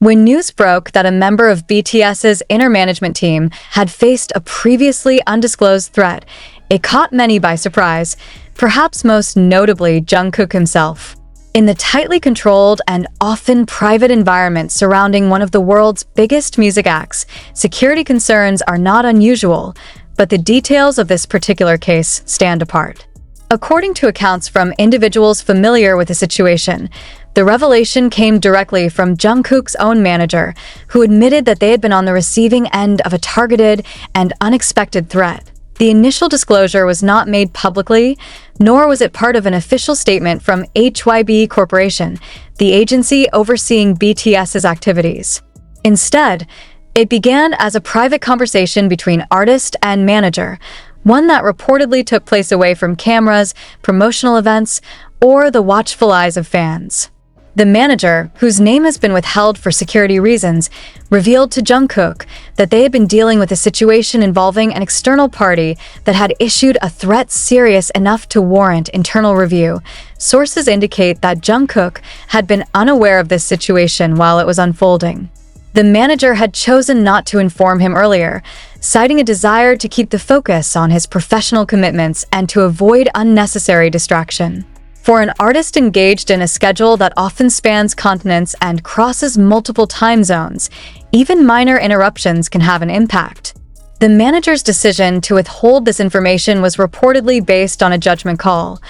When news broke that a member of BTS's inner management team had faced a previously undisclosed threat, it caught many by surprise, perhaps most notably Jungkook himself. In the tightly controlled and often private environment surrounding one of the world's biggest music acts, security concerns are not unusual, but the details of this particular case stand apart. According to accounts from individuals familiar with the situation, the revelation came directly from Jungkook's own manager, who admitted that they had been on the receiving end of a targeted and unexpected threat. The initial disclosure was not made publicly, nor was it part of an official statement from HYB Corporation, the agency overseeing BTS's activities. Instead, it began as a private conversation between artist and manager, one that reportedly took place away from cameras, promotional events, or the watchful eyes of fans. The manager, whose name has been withheld for security reasons, revealed to Jungkook that they had been dealing with a situation involving an external party that had issued a threat serious enough to warrant internal review. Sources indicate that Jungkook had been unaware of this situation while it was unfolding. The manager had chosen not to inform him earlier, citing a desire to keep the focus on his professional commitments and to avoid unnecessary distraction. For an artist engaged in a schedule that often spans continents and crosses multiple time zones, even minor interruptions can have an impact. The manager's decision to withhold this information was reportedly based on a judgment call,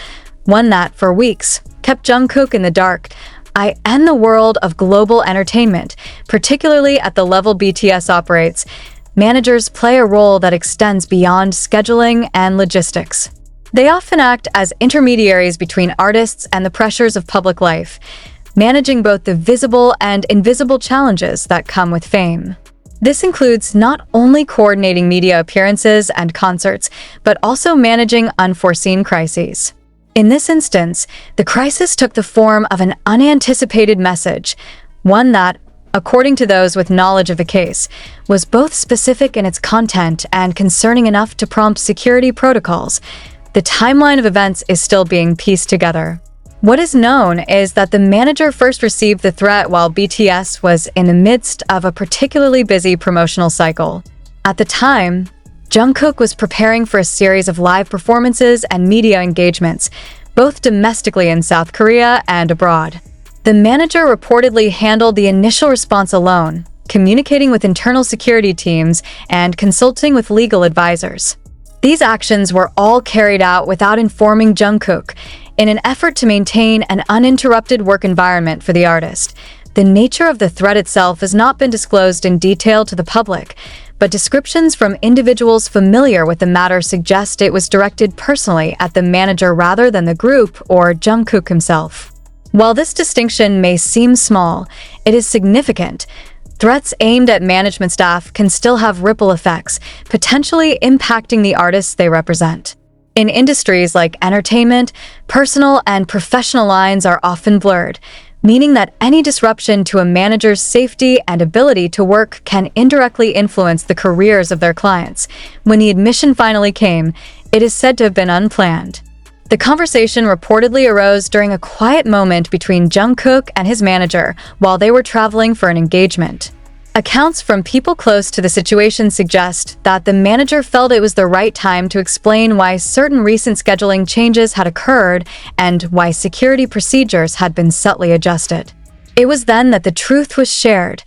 one that, for weeks, kept Jungkook in the dark and the world of global entertainment, particularly at the level BTS operates. Managers play a role that extends beyond scheduling and logistics. They often act as intermediaries between artists and the pressures of public life, managing both the visible and invisible challenges that come with fame. This includes not only coordinating media appearances and concerts, but also managing unforeseen crises. In this instance, the crisis took the form of an unanticipated message, one that, according to those with knowledge of the case, was both specific in its content and concerning enough to prompt security protocols. The timeline of events is still being pieced together. What is known is that the manager first received the threat while BTS was in the midst of a particularly busy promotional cycle. At the time, Jungkook was preparing for a series of live performances and media engagements, both domestically in South Korea and abroad. The manager reportedly handled the initial response alone, communicating with internal security teams and consulting with legal advisors. These actions were all carried out without informing Jungkook, in an effort to maintain an uninterrupted work environment for the artist. The nature of the threat itself has not been disclosed in detail to the public, but descriptions from individuals familiar with the matter suggest it was directed personally at the manager rather than the group or Jungkook himself. While this distinction may seem small, it is significant. Threats aimed at management staff can still have ripple effects, potentially impacting the artists they represent. In industries like entertainment, personal and professional lines are often blurred, meaning that any disruption to a manager's safety and ability to work can indirectly influence the careers of their clients. When the admission finally came, it is said to have been unplanned. The conversation reportedly arose during a quiet moment between Jungkook and his manager while they were traveling for an engagement. Accounts from people close to the situation suggest that the manager felt it was the right time to explain why certain recent scheduling changes had occurred and why security procedures had been subtly adjusted. It was then that the truth was shared.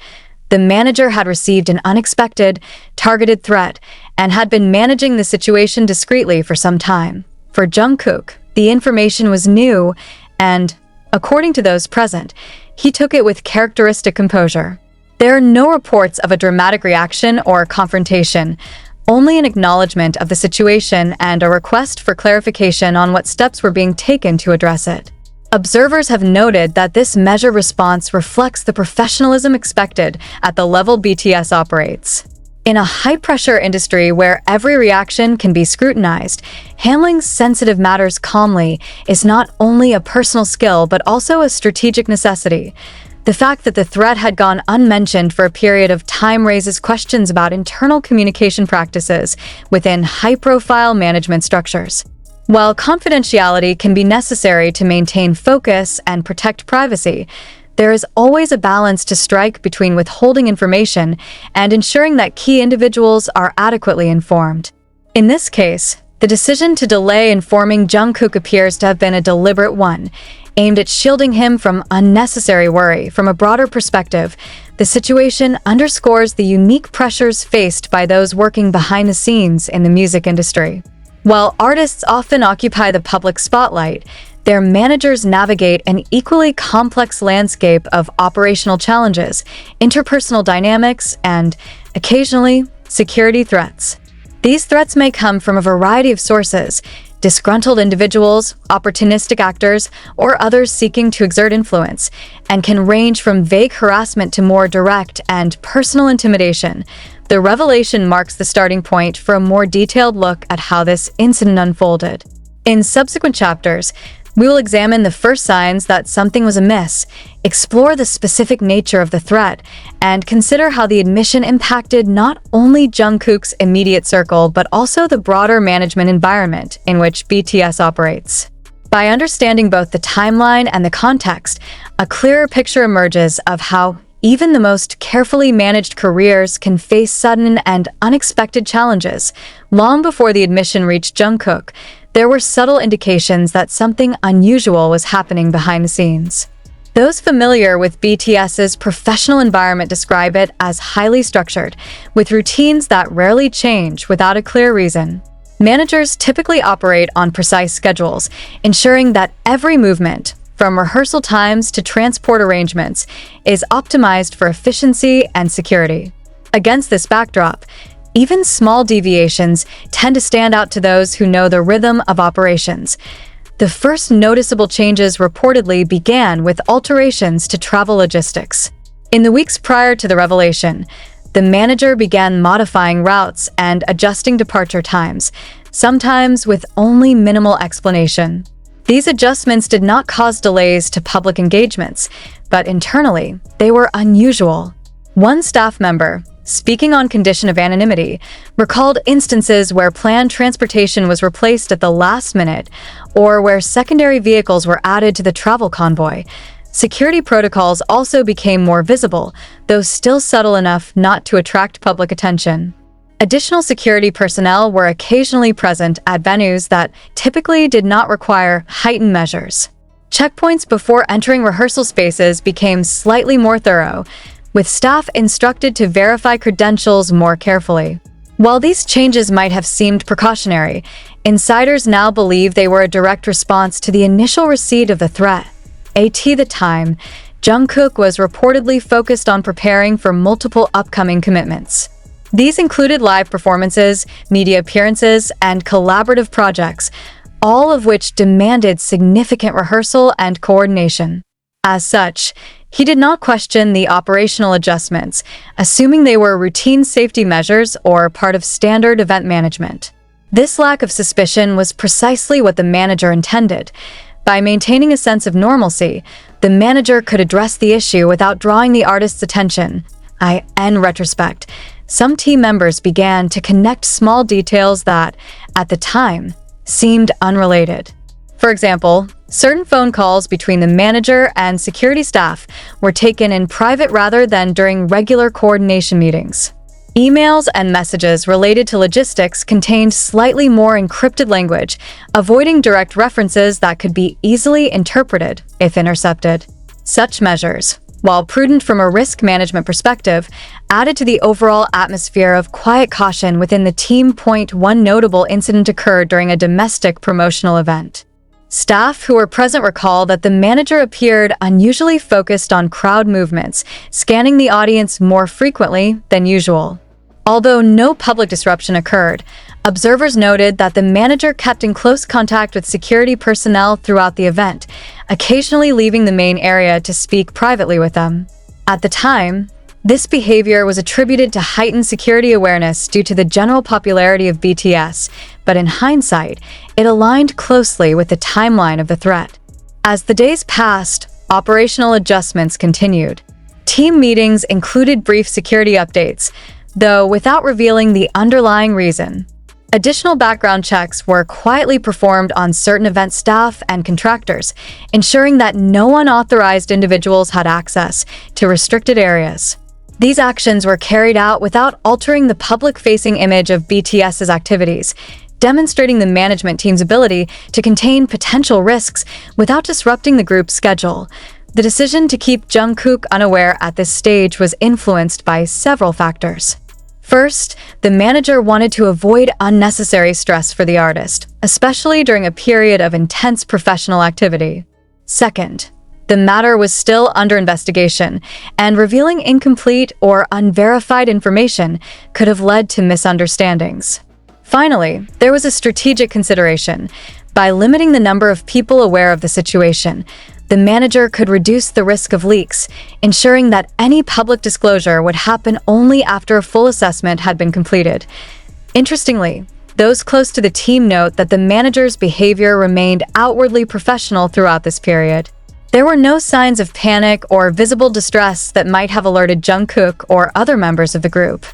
The manager had received an unexpected, targeted threat and had been managing the situation discreetly for some time. For Jungkook, the information was new and, according to those present, he took it with characteristic composure. There are no reports of a dramatic reaction or confrontation, only an acknowledgement of the situation and a request for clarification on what steps were being taken to address it. Observers have noted that this measured response reflects the professionalism expected at the level BTS operates. In a high-pressure industry where every reaction can be scrutinized, handling sensitive matters calmly is not only a personal skill but also a strategic necessity. The fact that the threat had gone unmentioned for a period of time raises questions about internal communication practices within high-profile management structures. While confidentiality can be necessary to maintain focus and protect privacy, there is always a balance to strike between withholding information and ensuring that key individuals are adequately informed. In this case, the decision to delay informing Jungkook appears to have been a deliberate one, aimed at shielding him from unnecessary worry. From a broader perspective, the situation underscores the unique pressures faced by those working behind the scenes in the music industry. While artists often occupy the public spotlight, their managers navigate an equally complex landscape of operational challenges, interpersonal dynamics, and, occasionally, security threats. These threats may come from a variety of sources: disgruntled individuals, opportunistic actors, or others seeking to exert influence, and can range from vague harassment to more direct and personal intimidation. The revelation marks the starting point for a more detailed look at how this incident unfolded. In subsequent chapters, we will examine the first signs that something was amiss, explore the specific nature of the threat, and consider how the admission impacted not only Jungkook's immediate circle but also the broader management environment in which BTS operates. By understanding both the timeline and the context, a clearer picture emerges of how even the most carefully managed careers can face sudden and unexpected challenges. Long before the admission reached Jungkook, there were subtle indications that something unusual was happening behind the scenes. Those familiar with BTS's professional environment describe it as highly structured, with routines that rarely change without a clear reason. Managers typically operate on precise schedules, ensuring that every movement, from rehearsal times to transport arrangements, is optimized for efficiency and security. Against this backdrop, even small deviations tend to stand out to those who know the rhythm of operations. The first noticeable changes reportedly began with alterations to travel logistics. In the weeks prior to the revelation, the manager began modifying routes and adjusting departure times, sometimes with only minimal explanation. These adjustments did not cause delays to public engagements, but internally, they were unusual. One staff member, speaking on condition of anonymity, recalled instances where planned transportation was replaced at the last minute or where secondary vehicles were added to the travel convoy. Security protocols also became more visible, though still subtle enough not to attract public attention. Additional security personnel were occasionally present at venues that typically did not require heightened measures. Checkpoints before entering rehearsal spaces became slightly more thorough, with staff instructed to verify credentials more carefully. While these changes might have seemed precautionary, insiders now believe they were a direct response to the initial receipt of the threat. At the time, Jungkook was reportedly focused on preparing for multiple upcoming commitments. These included live performances, media appearances, and collaborative projects, all of which demanded significant rehearsal and coordination. As such, he did not question the operational adjustments, assuming they were routine safety measures or part of standard event management. This lack of suspicion was precisely what the manager intended. By maintaining a sense of normalcy, the manager could address the issue without drawing the artist's attention. In retrospect, some team members began to connect small details that, at the time, seemed unrelated. For example, certain phone calls between the manager and security staff were taken in private rather than during regular coordination meetings. Emails and messages related to logistics contained slightly more encrypted language, avoiding direct references that could be easily interpreted if intercepted. Such measures, while prudent from a risk management perspective, added to the overall atmosphere of quiet caution within the team. One notable incident occurred during a domestic promotional event. Staff who were present recall that the manager appeared unusually focused on crowd movements, scanning the audience more frequently than usual. Although no public disruption occurred, observers noted that the manager kept in close contact with security personnel throughout the event, occasionally leaving the main area to speak privately with them. At the time, this behavior was attributed to heightened security awareness due to the general popularity of BTS, but in hindsight, it aligned closely with the timeline of the threat. As the days passed, operational adjustments continued. Team meetings included brief security updates, though without revealing the underlying reason. Additional background checks were quietly performed on certain event staff and contractors, ensuring that no unauthorized individuals had access to restricted areas. These actions were carried out without altering the public-facing image of BTS's activities, demonstrating the management team's ability to contain potential risks without disrupting the group's schedule. The decision to keep Jungkook unaware at this stage was influenced by several factors. First, the manager wanted to avoid unnecessary stress for the artist, especially during a period of intense professional activity. Second, the matter was still under investigation, and revealing incomplete or unverified information could have led to misunderstandings. Finally, there was a strategic consideration. By limiting the number of people aware of the situation, the manager could reduce the risk of leaks, ensuring that any public disclosure would happen only after a full assessment had been completed. Interestingly, those close to the team note that the manager's behavior remained outwardly professional throughout this period. There were no signs of panic or visible distress that might have alerted Jungkook or other members of the group.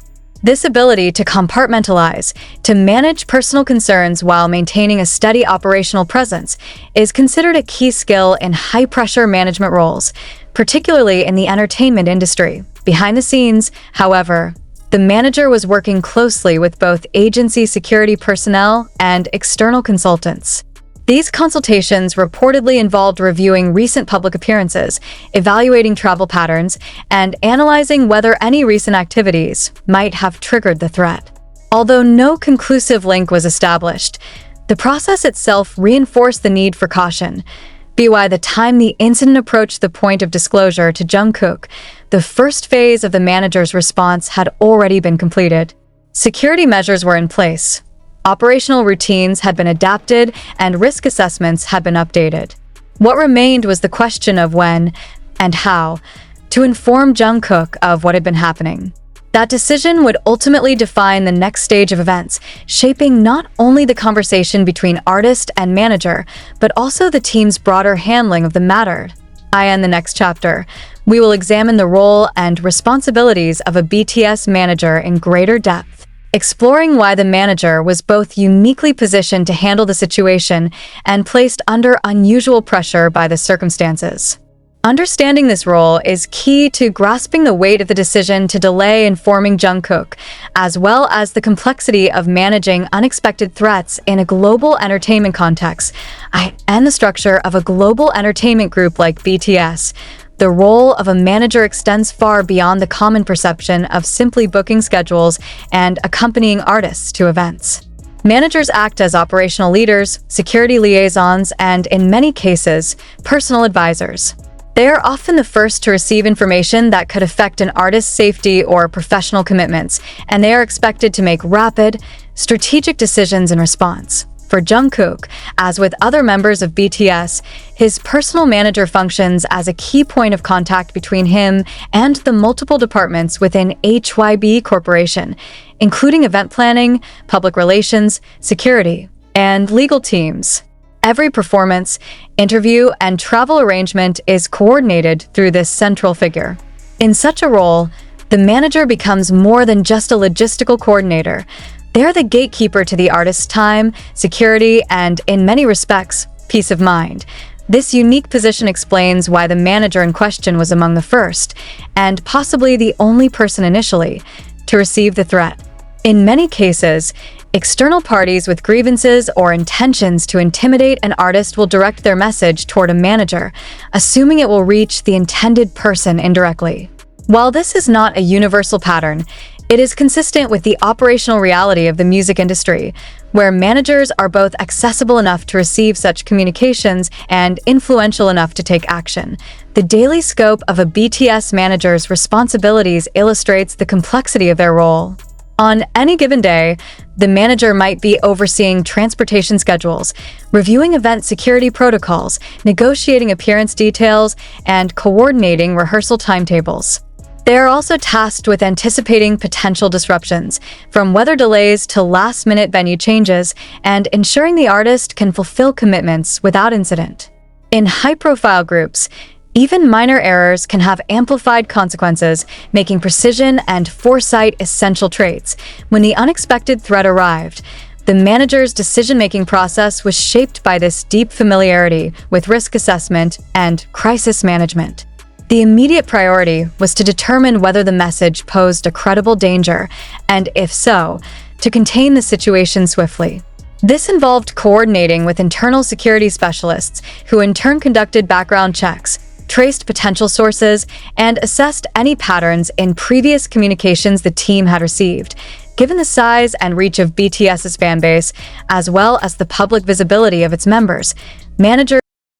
This ability to compartmentalize, to manage personal concerns while maintaining a steady operational presence, is considered a key skill in high-pressure management roles, particularly in the entertainment industry. Behind the scenes, however, the manager was working closely with both agency security personnel and external consultants. These consultations reportedly involved reviewing recent public appearances, evaluating travel patterns, and analyzing whether any recent activities might have triggered the threat. Although no conclusive link was established, the process itself reinforced the need for caution. By the time the incident approached the point of disclosure to Jungkook, the first phase of the manager's response had already been completed. Security measures were in place. Operational routines had been adapted and risk assessments had been updated. What remained was the question of when and how to inform Jungkook of what had been happening. That decision would ultimately define the next stage of events, shaping not only the conversation between artist and manager, but also the team's broader handling of the matter. In the next chapter, we will examine the role and responsibilities of a BTS manager in greater depth, exploring why the manager was both uniquely positioned to handle the situation and placed under unusual pressure by the circumstances. Understanding this role is key to grasping the weight of the decision to delay informing Jungkook, as well as the complexity of managing unexpected threats in a global entertainment context, and the structure of a global entertainment group like BTS. The role of a manager extends far beyond the common perception of simply booking schedules and accompanying artists to events. Managers act as operational leaders, security liaisons, and, in many cases, personal advisors. They are often the first to receive information that could affect an artist's safety or professional commitments, and they are expected to make rapid, strategic decisions in response. For Jungkook, as with other members of BTS, his personal manager functions as a key point of contact between him and the multiple departments within HYB Corporation, including event planning, public relations, security, and legal teams. Every performance, interview, and travel arrangement is coordinated through this central figure. In such a role, the manager becomes more than just a logistical coordinator. They're the gatekeeper to the artist's time, security, and, in many respects, peace of mind. This unique position explains why the manager in question was among the first, and possibly the only person initially, to receive the threat. In many cases, external parties with grievances or intentions to intimidate an artist will direct their message toward a manager, assuming it will reach the intended person indirectly. While this is not a universal pattern, it is consistent with the operational reality of the music industry, where managers are both accessible enough to receive such communications and influential enough to take action. The daily scope of a BTS manager's responsibilities illustrates the complexity of their role. On any given day, the manager might be overseeing transportation schedules, reviewing event security protocols, negotiating appearance details, and coordinating rehearsal timetables. They are also tasked with anticipating potential disruptions, from weather delays to last-minute venue changes, and ensuring the artist can fulfill commitments without incident. In high-profile groups, even minor errors can have amplified consequences, making precision and foresight essential traits. When the unexpected threat arrived, The manager's decision-making process was shaped by this deep familiarity with risk assessment and crisis management. The immediate priority was to determine whether the message posed a credible danger, and if so, to contain the situation swiftly. This involved coordinating with internal security specialists, who in turn conducted background checks, traced potential sources, and assessed any patterns in previous communications the team had received. Given the size and reach of BTS's fanbase, as well as the public visibility of its members, managers